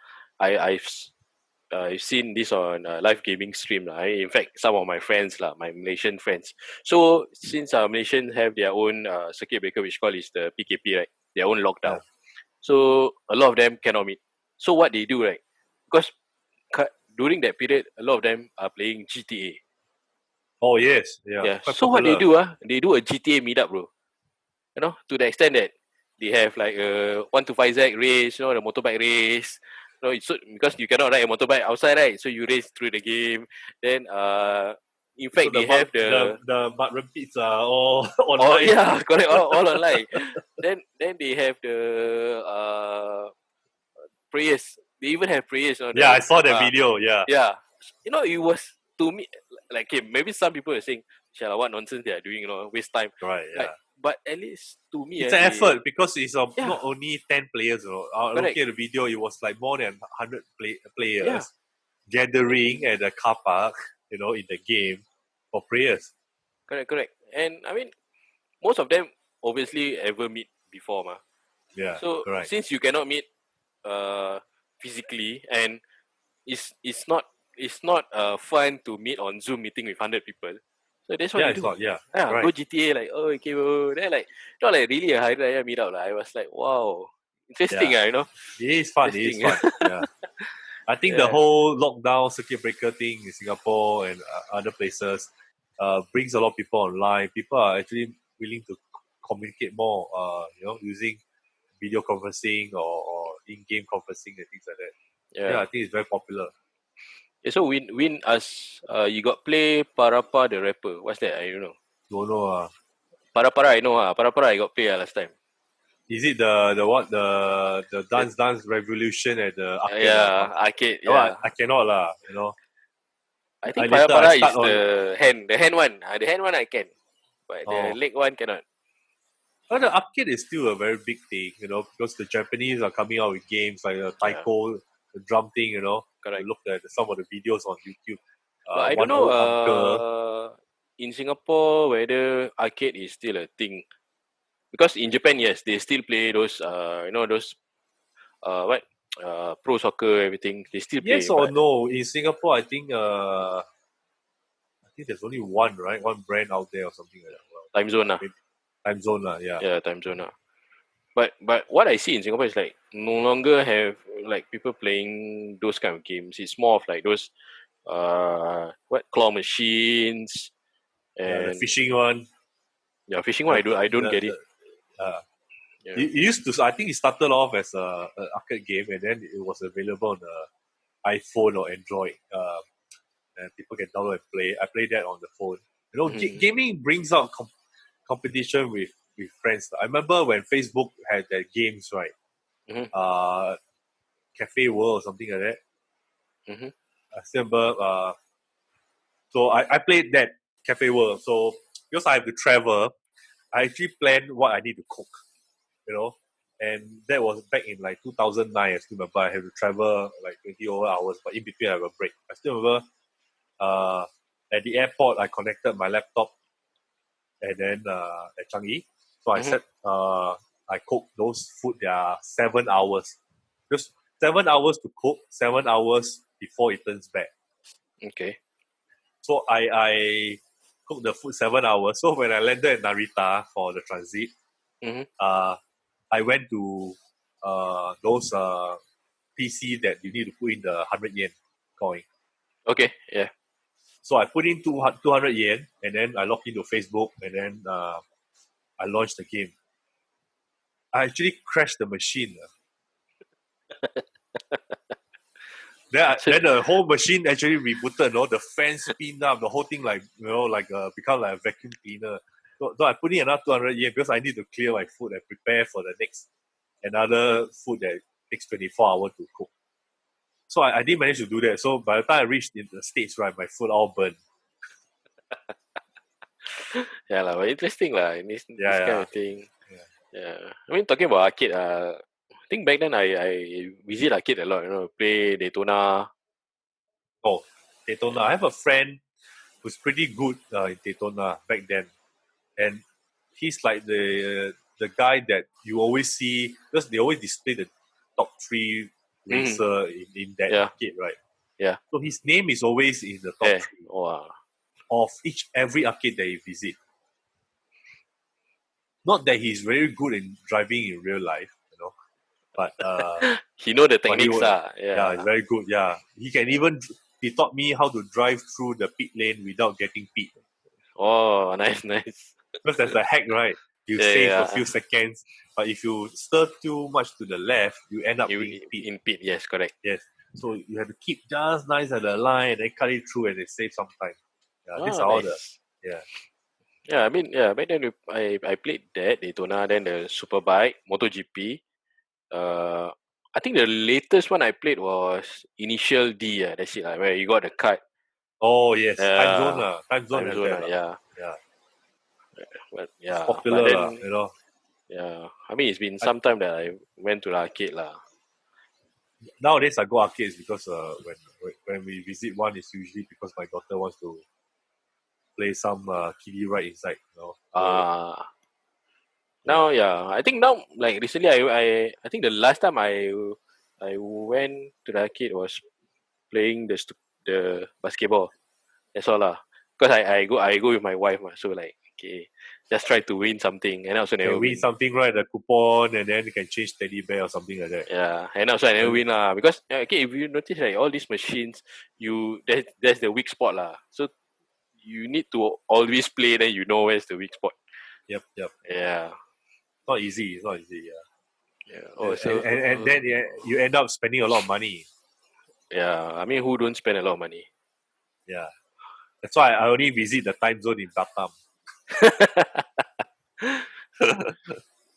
seen this on live gaming stream lah. In fact, some of my friends lah, my Malaysian friends. So since Malaysians have their own circuit breaker, which called is the PKP, right? Their own yeah. lockdown. So a lot of them cannot meet. So what they do, right? Because during that period, a lot of them are playing GTA. Oh yes, yeah. Yeah. Quite So what they popular. do, they do a GTA meetup, bro. You know, to the extent that they have like a 125Z race, the motorbike race. So because you cannot ride a motorbike outside, right? So you race through the game. Then in So fact they have the the mud repeats are all oh online. yeah, correct, all online. Then they have the prayers. They even have prayers on Yeah, I the saw that video. Yeah, yeah. It was to me like okay, maybe some people are saying, "Shall what nonsense they are doing? Waste time." right. But Yeah, at least to me, it's an they effort because it's yeah, not only 10 players. correct, Looking at the video, it was like more than 100 yeah. players gathering at the car park. In the game for prayers. Correct. And I mean, most of them obviously ever meet before, ma. Yeah, So correct. since you cannot meet physically, and it's not fun to meet on Zoom meeting with 100 people. So that's what Yeah, they it's do. not. Yeah, Yeah, go right. GTA like oh okay, bro. Then like not like really a Hari Raya meetup like. I was like wow, interesting Yeah, it is fun. It is interesting. fun. Yeah. I think the Yeah, whole lockdown circuit breaker thing in Singapore and other places brings a lot of people online. People are actually willing to communicate more, using video conferencing or in-game conferencing and things like that. Yeah, yeah. I think it's very popular. So win us. You got play Parapa the rapper. What's that? I don't know. Don't know. Para I know Para I got play last time. Is it the The, dance revolution at the arcade? yeah, arcade. No, Yeah, I cannot lah. I I think later I Para start is on. the hand one. The hand one I can, but the Oh, leg one cannot. but the arcade is still a very big thing, because the Japanese are coming out with games like the Yeah, taiko, the drum thing. You correct. look at some of the videos on YouTube. But I don't One know. old uncle. In Singapore whether arcade is still a thing because in Japan yes they still play those those what pro soccer everything they still Yes play or but no? In Singapore, I think there's only one, right? One brand out there or something like that. Well, time zone maybe Time Zone lah. Yeah. yeah time zone But what I see in Singapore is like no longer have like people playing those kind of games. It's more of like those what claw machines Yeah, the and fishing one. yeah fishing one The I don't get it. the uh, Yeah. it used to. I think it started off as a arcade game, and then it was available on the iPhone or Android. And people can download and play. I play that on the phone. Mm-hmm. Gaming brings out competition with friends. I remember when Facebook had their games, right? Mm-hmm. Cafe World or something like that. Mm-hmm. I still remember. So I played that Cafe World. So because I have to travel, I actually planned what I need to cook. And that was back in like 2009. I still remember I had to travel like 20 over hours, but in between I have a break. I still remember at the airport I connected my laptop and then at Changi. So I Mm-hmm. said I cooked those food that are 7 hours. Just 7 hours to cook, 7 hours before it turns bad. Okay. So I cooked the food 7 hours. So when I landed in Narita for the transit, Mm-hmm. I went to those PC that you need to put in the 100 yen coin. Okay. Yeah. So I put in 200 yen and then I logged into Facebook and then I launched the game. I actually crashed the machine. then the whole machine actually rebooted. The fan spin up, the whole thing become like a vacuum cleaner. So I put in another 200 yen because I need to clear my food and prepare for the another food that takes 24 hours to cook. So I didn't manage to do that. So by the time I reached in the States, right, my food all burned. Yeah, but interesting in this Yeah, kind of thing. Yeah. I mean, talking about arcade, I think back then I visit arcade a lot, play Daytona. Oh, Daytona. I have a friend who's pretty good in Daytona back then. And he's like the guy that you always see, because they always display the top 3 racer in that arcade, right? Yeah. So his name is always in the top 3 Wow. of every arcade that he visit. Not that he's very good in driving in real life, but he know the techniques. Yeah, he's very good. Yeah, he taught me how to drive through the pit lane without getting pit. Oh, nice. Because there's a hack, right? You save a few seconds, but if you stir too much to the left, you end up being pit. In pit, yes, correct. Yes. So you have to keep just nice at the line and then cut it through and it saves some time. Yeah, these are all Yeah, I mean, back then I played that, Daytona, then the Superbike, MotoGP. I think the latest one I played was Initial D, that's it, where you got the card. Oh, yes. Time Zone. Yeah. But yeah, it's popular, but then, Yeah. I mean, it's been some time that I went to the arcade Nowadays I go arcades because when we visit one, it's usually because my daughter wants to play some kiddie ride inside. Now, I think now, like recently, I think the last time I went to the arcade was playing the basketball. That's all Because I go with my wife, so like, okay, just try to win something, and I also never win something, right? The coupon, and then you can change teddy bear or something like that. Yeah, and also I never win because okay, if you notice, like all these machines, that's the weak spot So you need to always play, then you know where's the weak spot. Yep. Yeah. It's not easy. Yeah. Oh, and then you end up spending a lot of money. Yeah, I mean, who don't spend a lot of money? Yeah, that's why I only visit the Time Zone in Batam.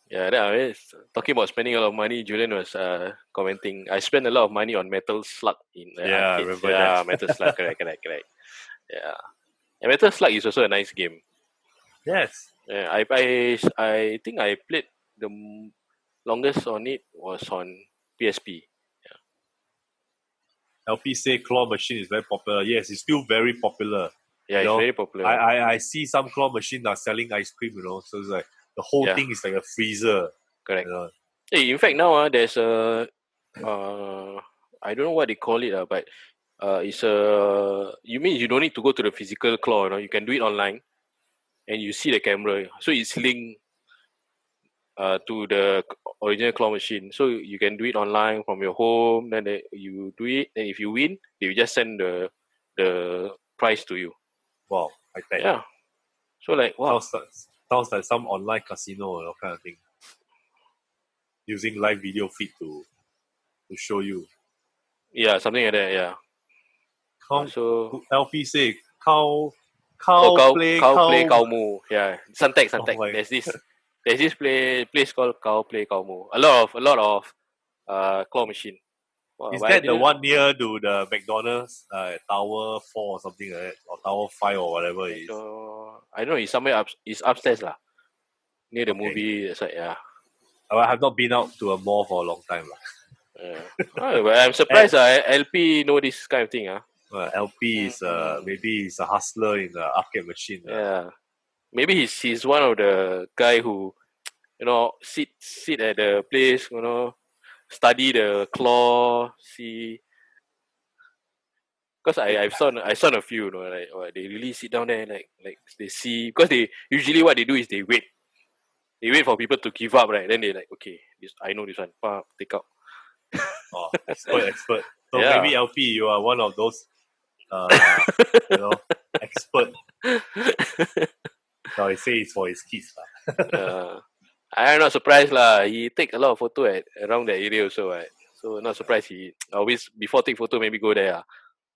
Yeah, I mean, talking about spending a lot of money, Julian was commenting, I spent a lot of money on Metal Slug in the I remember that. Metal Slug, correct. Yeah. And Metal Slug is also a nice game. Yes. Yeah, I think I played the longest on it was on PSP. LP say claw machine is very popular. Yes, it's still very popular. Yeah, it's very popular. I see some claw machines are selling ice cream, so it's like the whole thing is like a freezer. Correct. Hey, in fact, now there's a I don't know what they call it, but it's you mean you don't need to go to the physical claw, you can do it online, and you see the camera, so it's linked to the original claw machine, so you can do it online from your home. Then you do it, and if you win, they will just send the prize to you. Wow, I think. Yeah. So like, wow. Sounds like some online casino kind of thing. Using live video feed to show you. Yeah, something like that. Yeah. So LP say cow play cow moo. Yeah, Suntec. Oh, there's this place called cow play cow moo. A lot of claw machine. Wow, is that the one near to the McDonald's Tower 4 or something like that, or Tower 5 or whatever it is? So I don't know. It's somewhere it's upstairs near the movie. That's like, yeah. I have not been out to a mall for a long time Yeah. But I'm surprised. LP know this kind of thing. LP is maybe he's a hustler in the arcade machine. Yeah, maybe he's one of the guy who, sit at the place, study the claw, see. Because I saw a few, like they really sit down there, like they see, because they usually what they do is they wait for people to give up, right? Then they like, okay, I know this one, take out. Oh, expert. So maybe LP, you are one of those, expert. So I say it's for his kids. I'm not surprised He take a lot of photo around the area also, right? So not surprised he always before take photo maybe go there.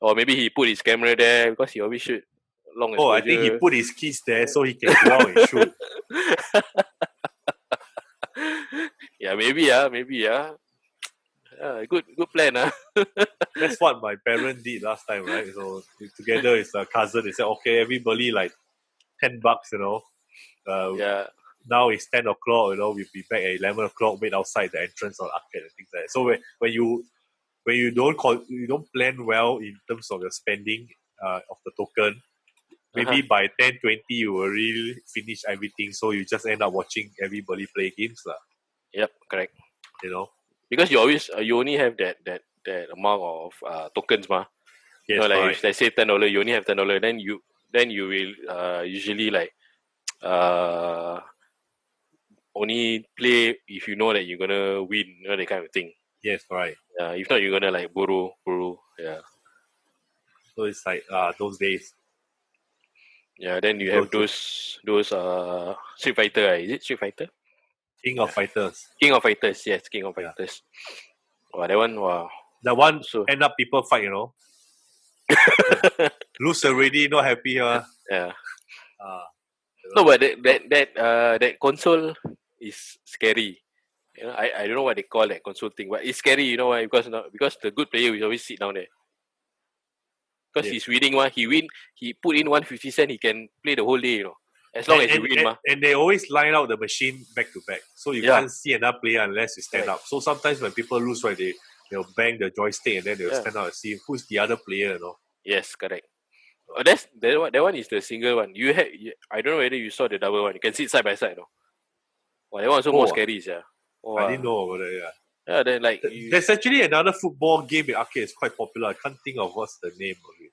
Or maybe he put his camera there because he always shoot long Oh, I think he exposure. put his keys there so he can go out and shoot. Yeah, maybe good plan. That's what my parents did last time, right? So together with a cousin, they said, okay, everybody like $10, Yeah. Now it's 10 o'clock, we'll be back at 11 o'clock, wait outside the entrance of the arcade and things like that. So when you don't plan well in terms of your spending of the token, maybe by 10:20 you will really finish everything. So you just end up watching everybody play games, Yep, correct. Because you always you only have that amount of tokens, ma. Yes, like correct. if let's say $10, you only have $10, then you will usually like only play if you know that you're gonna win, that kind of thing. Yes, correct. If not, you're gonna like borrow. Yeah. So it's like those days. Yeah. Then you have those Street Fighter. Is it Street Fighter? King of Fighters. King of Fighters. Yes, King of Fighters. Wow, that one. Wow. That one So end up people fight, Lose already, not happy, yeah. No, but that console is scary. I don't know what they call that console thing, but it's scary. You know why? Because the good player will always sit down there. Because he's winning one, he put in 150 cent, he can play the whole day, as long as you win, and they always line out the machine back to back, so you can't see another player unless you stand up. So sometimes when people lose, right, they'll bang the joystick and then they'll stand out and see who's the other player, Yes, correct. That one is the single one. I don't know whether you saw the double one. You can sit side by side, Wow, that one also more scary, yeah. I didn't know about that. Yeah, then like there's actually another football game in arcade. It's quite popular. I can't think of what's the name of it.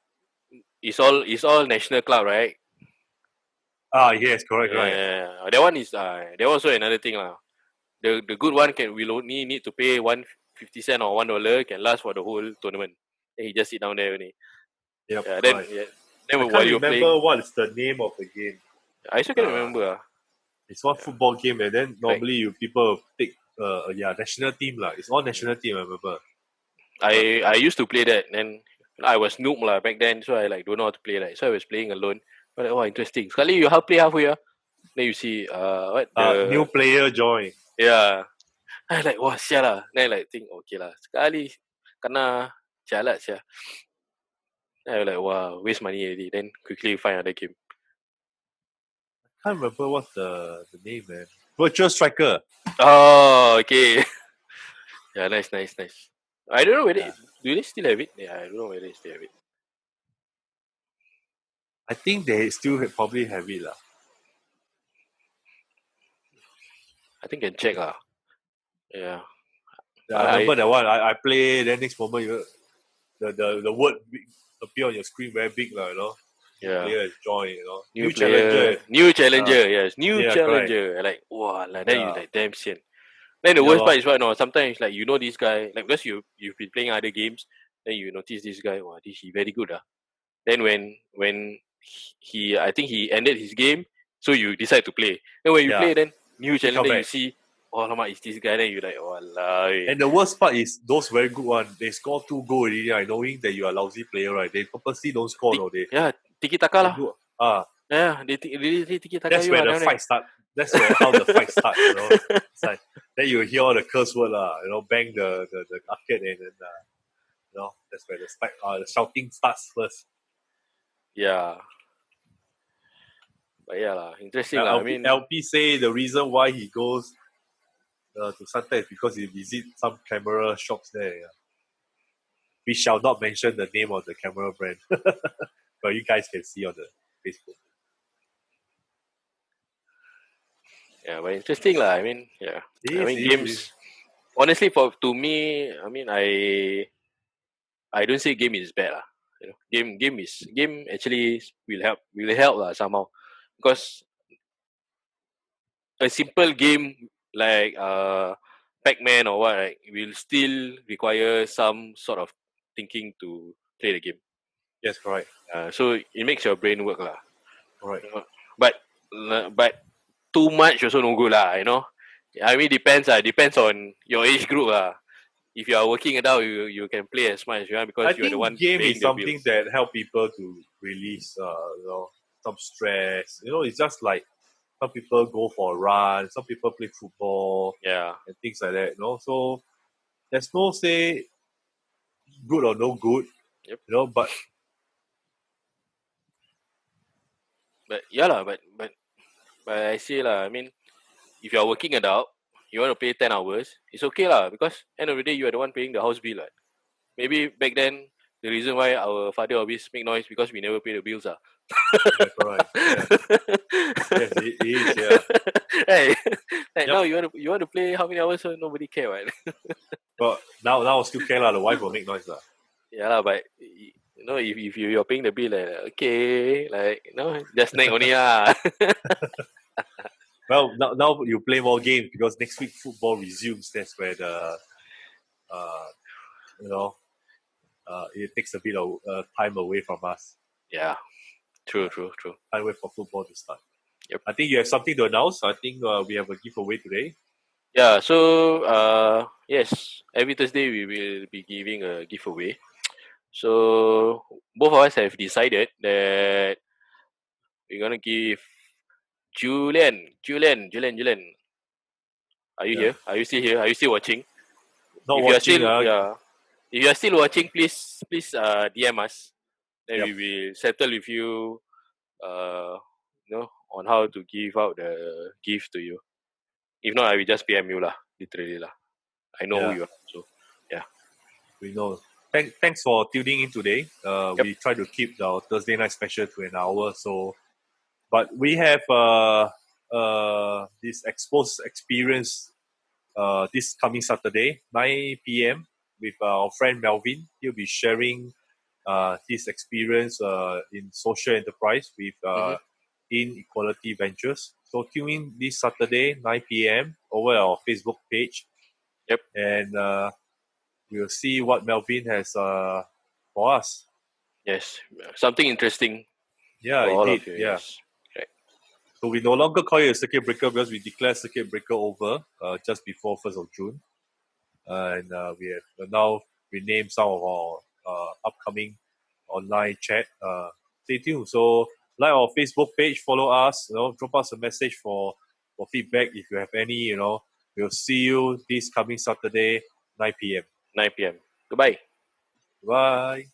It's all national club, right? Yes, correct, right. Yeah, that one is that also another thing, The good one will only need to pay 150 cent or $1, can last for the whole tournament. Then he just sit down there only. Yep, then I can't remember what is the name of the game. I also can't remember. It's one football game, and then normally people take national team lah. It's all national team, I remember. I used to play that, and I was noob lah back then, so I like don't know how to play that. So I was playing alone. But interesting. Sekali you play halfway, then you see new player join. Yeah. I like sial lah. Then I like think okay lah. Sekali kena jalat sia. Then I like waste money already. Then quickly find other game. I can't remember what's the name, man. Virtual Striker. Oh, okay. Yeah, nice. I don't know whether do they still have it? Yeah, I don't know whether they still have it. I think they still probably have it lah. I think can check lah. Yeah. I remember that one. I play. Then next moment, the word appear on your screen very big lah. Yeah. Player join. New challenger. Yes. New challenger. Correct. Like then you like damn sian. Then the worst part is what sometimes like this guy, like because you've been playing other games, then you notice this guy, he very good. Then when he I think he ended his game, so you decide to play. Then when you play, then new challenger, you see, is this guy? Then you like, walao. And the worst part is those very good one, they score 2 goals already, right? Knowing that you are a lousy player, right? They purposely don't score, tiki taka lah. Yeah, they tiki taka. That's where the fight starts. That's how the fight starts. It's like then you hear all the curse word lah. Bang the arcade and then that's where the shouting starts first. Yeah. But yeah, interesting lah. I mean, LP say the reason why he goes to Suntec is because he visits some camera shops there. Yeah. We shall not mention the name of the camera brand, but you guys can see on the Facebook. Yeah, but interesting lah. I mean, yeah. Games. Honestly, to me, I mean, I don't say game is bad lah. Game actually will help lah somehow, because a simple game like Pac-Man or what, right, will still require some sort of thinking to play the game. Yes, correct. So it makes your brain work lah. Correct. But too much also no good lah. I mean depends on your age group lah. if you are working adult, you can play as much as you want because I you are the think one game paying is the something bills. that help people to release, some stress. It's just like some people go for a run, some people play football Yeah. and things like that. So there's no say good or no good. Yep. But But yeah lah, but I say lah, I mean, if you are working adult, you want to pay 10 hours, it's okay lah because end of the day you are the one paying the house bill. Right? Maybe back then the reason why our father always make noise because we never pay the bills. yeah, correct. Yeah, yes, it is. Yeah. Hey, like Yep. now you want to play how many hours so nobody care, right? But now I still care lah. The wife will make noise lah. Yeah lah, but if you're paying the bill, okay, just night only lah. Well, now you play more games because next week football resumes. That's where the uh, you know it takes a bit of time away from us. Yeah, true. Can't wait for football to start. Yep. I think you have something to announce. I think we have a giveaway today. Yeah, so yes, every Thursday we will be giving a giveaway. So both of us have decided that we're gonna give Julian. Are you Yeah. here? Are you still here? Are you still watching? Not If you are watching. still yeah, if you are still watching, please DM us. Then Yep. we will settle with you uh on how to give out the gift to you. If not, I will just PM you lah, literally lah. I know who Yeah, you are. So yeah. we know. Thanks for tuning in today. Yep. We try to keep our Thursday night special to an hour. So, but we have this exposed experience this coming Saturday, 9 p.m. with our friend Melvin. He'll be sharing his experience in social enterprise with Mm-hmm. Inequality Ventures. So tune in this Saturday, 9 p.m. over our Facebook page, Yep. and we'll see what Melvin has for us. Yes. Something interesting Yeah, for all indeed. of you. Yeah. Yes. Right. So we no longer call it a circuit breaker because we declared circuit breaker over just before 1st of June. And we have now renamed some of our upcoming online chat. Stay tuned. So like our Facebook page, follow us. Drop us a message for feedback if you have any. We'll see you this coming Saturday, 9 p.m. 9 p.m. Goodbye. Bye.